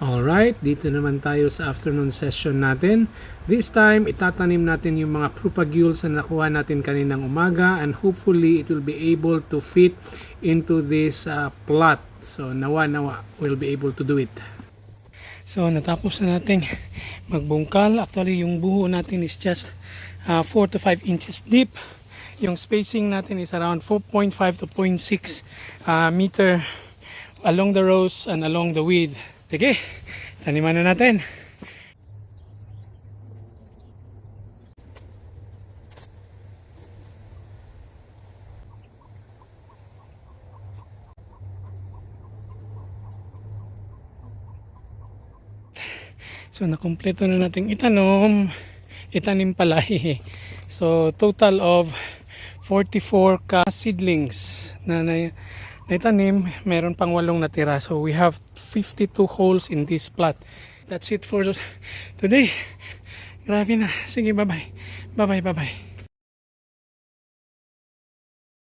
Alright, dito naman tayo sa afternoon session natin. This time, itatanim natin yung mga propagules na nakuha natin kaninang umaga and hopefully it will be able to fit into this plot. So nawa we'll be able to do it. So natapos na natin magbungkal. Actually yung buho natin is just 4 to 5 inches deep. Yung spacing natin is around 4.5 to 0.6 meter along the rows and along the width. Sige, taniman na natin. So nakumpleto na natin itanim pala. So total of 44 ka seedlings na itanim, meron pang 8 natira. So we have 52 holes in this plot. That's it for today. Grabe na. Sige, bye-bye. Bye-bye, bye-bye.